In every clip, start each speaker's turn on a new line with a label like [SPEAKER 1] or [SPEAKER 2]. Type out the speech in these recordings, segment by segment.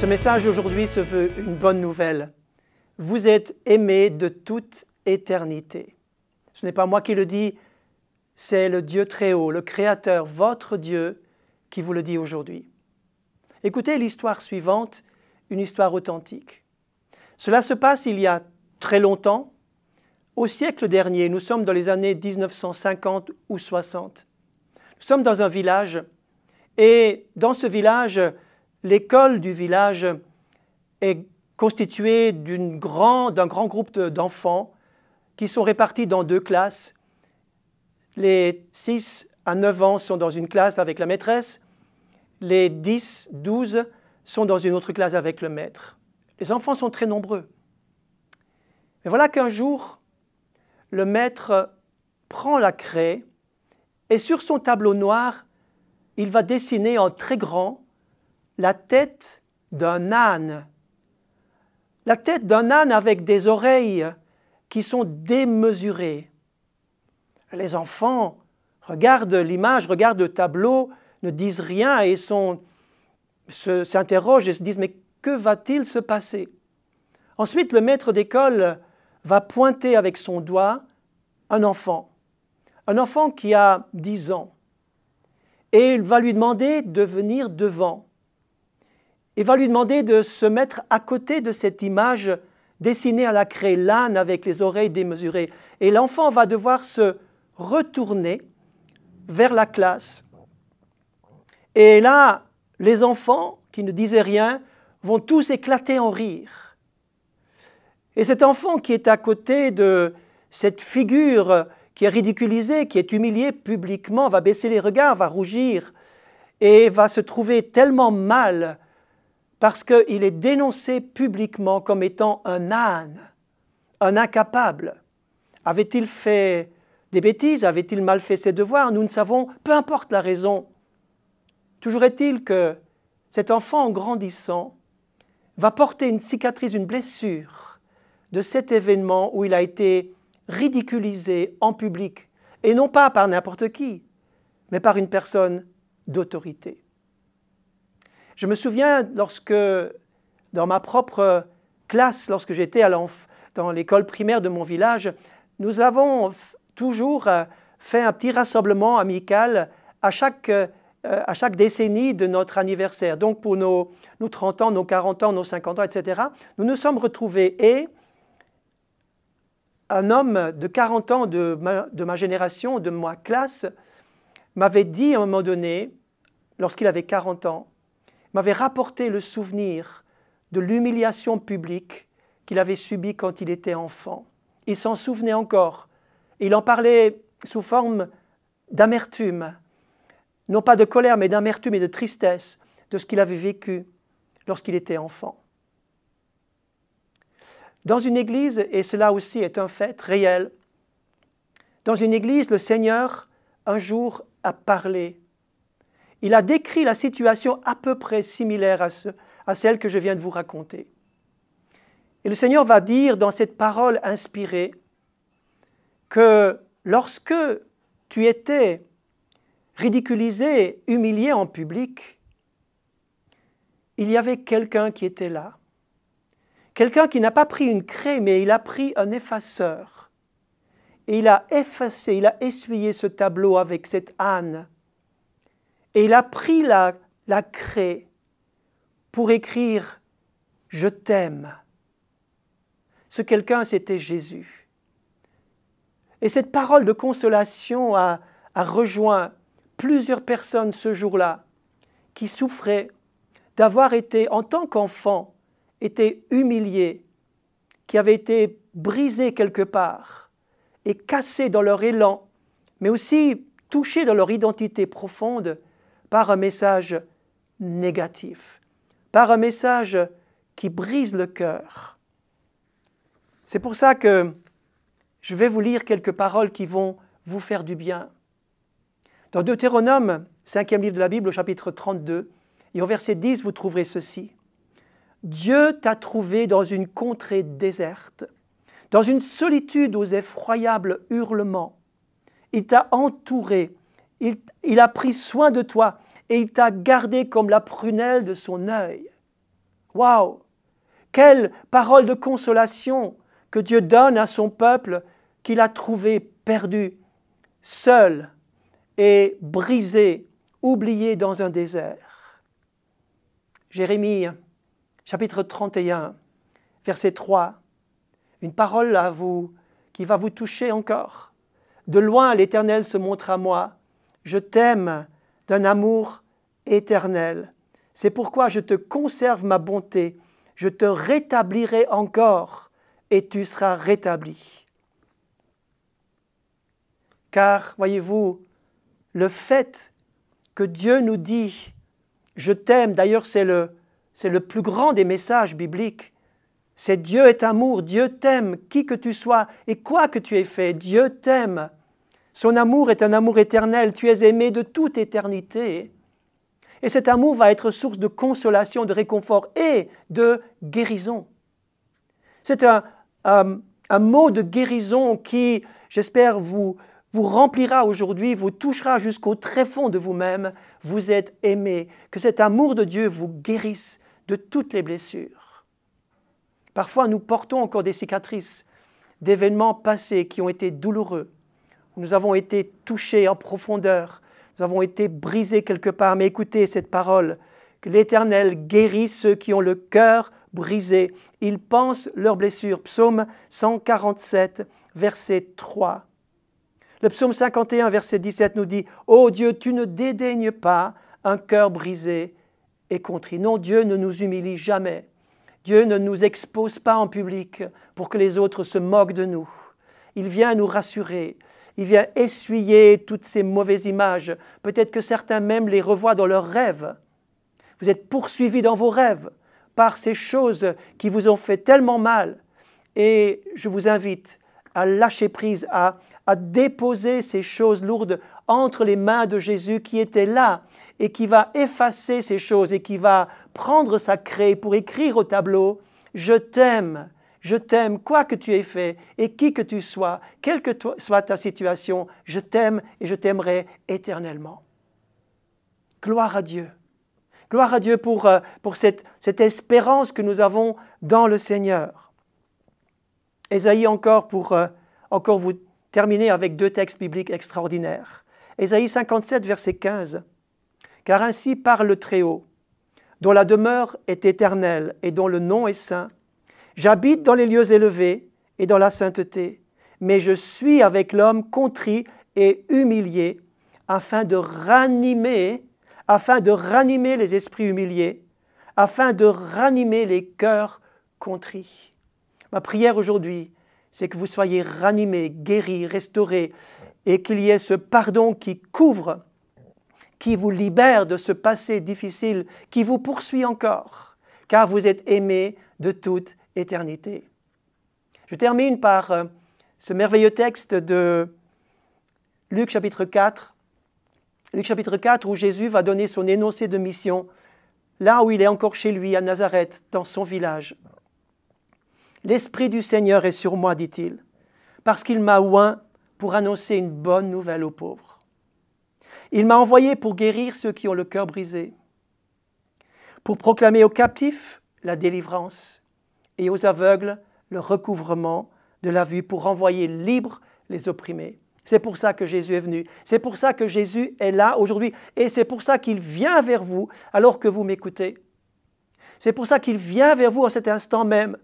[SPEAKER 1] Ce message aujourd'hui se veut une bonne nouvelle. Vous êtes aimés de toute éternité. Ce n'est pas moi qui le dis, c'est le Dieu très haut, le Créateur, votre Dieu, qui vous le dit aujourd'hui. Écoutez l'histoire suivante, une histoire authentique. Cela se passe il y a très longtemps, au siècle dernier. Nous sommes dans les années 1950 ou 60. Nous sommes dans un village et dans ce village, l'école du village est constituée d'un grand groupe d'enfants qui sont répartis dans deux classes. Les 6 à 9 ans sont dans une classe avec la maîtresse. Les 10, 12 sont dans une autre classe avec le maître. Les enfants sont très nombreux. Et voilà qu'un jour, le maître prend la craie et sur son tableau noir, il va dessiner en très grand la tête d'un âne. La tête d'un âne avec des oreilles qui sont démesurées. Les enfants regardent l'image, regardent le tableau, ne disent rien et s'interrogent et se disent « mais que va-t-il se passer ?» Ensuite, le maître d'école va pointer avec son doigt un enfant qui a 10 ans. Et il va lui demander de venir devant. Il va lui demander de se mettre à côté de cette image dessinée à la craie, l'âne avec les oreilles démesurées. Et l'enfant va devoir se retourner vers la classe. Et là, les enfants qui ne disaient rien vont tous éclater en rire. Et cet enfant qui est à côté de cette figure qui est ridiculisée, qui est humiliée publiquement, va baisser les regards, va rougir et va se trouver tellement mal parce qu'il est dénoncé publiquement comme étant un âne, un incapable. Avait-il fait des bêtises? Avait-il mal fait ses devoirs? Nous ne savons, peu importe la raison. Toujours est-il que cet enfant, en grandissant, va porter une cicatrice, une blessure de cet événement où il a été ridiculisé en public, et non pas par n'importe qui, mais par une personne d'autorité. Je me souviens lorsque, dans ma propre classe, lorsque j'étais dans l'école primaire de mon village, nous avons toujours fait un petit rassemblement amical à chaque décennie de notre anniversaire. Donc pour nos 30 ans, nos 40 ans, nos 50 ans, etc., nous nous sommes retrouvés et un homme de 40 ans de ma génération, de ma classe, m'avait dit à un moment donné, lorsqu'il avait 40 ans, m'avait rapporté le souvenir de l'humiliation publique qu'il avait subie quand il était enfant. Il s'en souvenait encore. Il en parlait sous forme d'amertume, non pas de colère, mais d'amertume et de tristesse de ce qu'il avait vécu lorsqu'il était enfant. Dans une église, et cela aussi est un fait réel, dans une église, le Seigneur, un jour, a parlé. Il a décrit la situation à peu près similaire à celle que je viens de vous raconter. Et le Seigneur va dire dans cette parole inspirée que lorsque tu étais ridiculisé, humilié en public, il y avait quelqu'un qui était là. Quelqu'un qui n'a pas pris une craie, mais il a pris un effaceur. Et il a effacé, il a essuyé ce tableau avec cet âne. Et il a pris la craie pour écrire « Je t'aime ». Ce quelqu'un, c'était Jésus. Et cette parole de consolation a rejoint plusieurs personnes ce jour-là qui souffraient d'avoir été, en tant qu'enfant, été humiliés, qui avaient été brisés quelque part et cassés dans leur élan, mais aussi touchés dans leur identité profonde par un message négatif, par un message qui brise le cœur. C'est pour ça que je vais vous lire quelques paroles qui vont vous faire du bien. Dans Deutéronome, 5e livre de la Bible, au chapitre 32, et au verset 10, vous trouverez ceci. Dieu t'a trouvé dans une contrée déserte, dans une solitude aux effroyables hurlements. Il t'a entouré, il a pris soin de toi et il t'a gardé comme la prunelle de son œil. Waouh! Quelle parole de consolation que Dieu donne à son peuple qu'il a trouvé perdu, seul et brisé, oublié dans un désert. Jérémie, chapitre 31, verset 3, une parole à vous qui va vous toucher encore. De loin, l'Éternel se montre à moi. Je t'aime d'un amour éternel. C'est pourquoi je te conserve ma bonté. Je te rétablirai encore et tu seras rétabli. Car, voyez-vous, le fait que Dieu nous dit « Je t'aime », d'ailleurs c'est le plus grand des messages bibliques, c'est Dieu est amour, Dieu t'aime, qui que tu sois et quoi que tu aies fait, Dieu t'aime. Son amour est un amour éternel, tu es aimé de toute éternité. Et cet amour va être source de consolation, de réconfort et de guérison. C'est un mot de guérison qui, j'espère, vous remplira aujourd'hui, vous touchera jusqu'au tréfonds de vous-même. Vous êtes aimé, que cet amour de Dieu vous guérisse de toutes les blessures. Parfois, nous portons encore des cicatrices d'événements passés qui ont été douloureux. Nous avons été touchés en profondeur, nous avons été brisés quelque part. Mais écoutez cette parole, que l'Éternel guérit ceux qui ont le cœur brisé. Il pense leurs blessures. Psaume 147, verset 3. Le psaume 51, verset 17 nous dit « Ô Dieu, tu ne dédaignes pas un cœur brisé et contrit. » Non, Dieu ne nous humilie jamais. Dieu ne nous expose pas en public pour que les autres se moquent de nous. Il vient nous rassurer. Il vient essuyer toutes ces mauvaises images. Peut-être que certains même les revoient dans leurs rêves. Vous êtes poursuivis dans vos rêves par ces choses qui vous ont fait tellement mal. Et je vous invite à lâcher prise, à déposer ces choses lourdes entre les mains de Jésus qui était là et qui va effacer ces choses et qui va prendre sa craie pour écrire au tableau « Je t'aime ». Je t'aime, quoi que tu aies fait et qui que tu sois, quelle que soit ta situation, je t'aime et je t'aimerai éternellement. Gloire à Dieu. Gloire à Dieu pour cette espérance que nous avons dans le Seigneur. Ésaïe encore, pour vous terminer avec deux textes bibliques extraordinaires. Ésaïe 57, verset 15. « Car ainsi parle le Très-Haut, dont la demeure est éternelle et dont le nom est saint. J'habite dans les lieux élevés et dans la sainteté, mais je suis avec l'homme contrit et humilié, afin de ranimer les esprits humiliés, afin de ranimer les cœurs contrits. » Ma prière aujourd'hui, c'est que vous soyez ranimés, guéris, restaurés, et qu'il y ait ce pardon qui couvre, qui vous libère de ce passé difficile, qui vous poursuit encore, car vous êtes aimés de toute éternité. Je termine par ce merveilleux texte de Luc chapitre 4. Luc chapitre 4 où Jésus va donner son énoncé de mission là où il est encore chez lui à Nazareth, dans son village. « L'Esprit du Seigneur est sur moi, dit-il, parce qu'il m'a oint pour annoncer une bonne nouvelle aux pauvres. Il m'a envoyé pour guérir ceux qui ont le cœur brisé, pour proclamer aux captifs la délivrance et aux aveugles le recouvrement de la vue, pour renvoyer libres les opprimés. » C'est pour ça que Jésus est venu. C'est pour ça que Jésus est là aujourd'hui. Et c'est pour ça qu'il vient vers vous alors que vous m'écoutez. C'est pour ça qu'il vient vers vous en cet instant même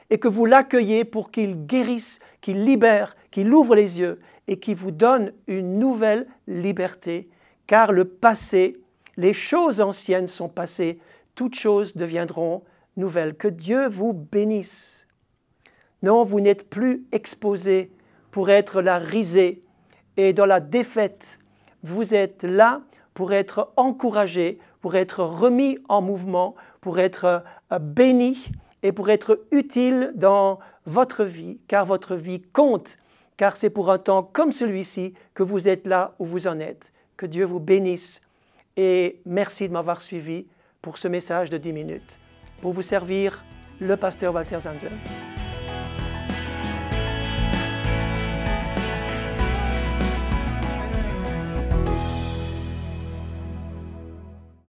[SPEAKER 1] et que vous l'accueillez pour qu'il guérisse, qu'il libère, qu'il ouvre les yeux et qu'il vous donne une nouvelle liberté. Car le passé, les choses anciennes sont passées, toutes choses deviendront nouvelles. Que Dieu vous bénisse. Non, vous n'êtes plus exposés pour être la risée et dans la défaite. Vous êtes là pour être encouragé, pour être remis en mouvement, pour être béni et pour être utile dans votre vie, car votre vie compte, car c'est pour un temps comme celui-ci que vous êtes là où vous en êtes. Que Dieu vous bénisse et merci de m'avoir suivi pour ce message de 10 minutes. Pour vous servir, le pasteur Walter Zanzen.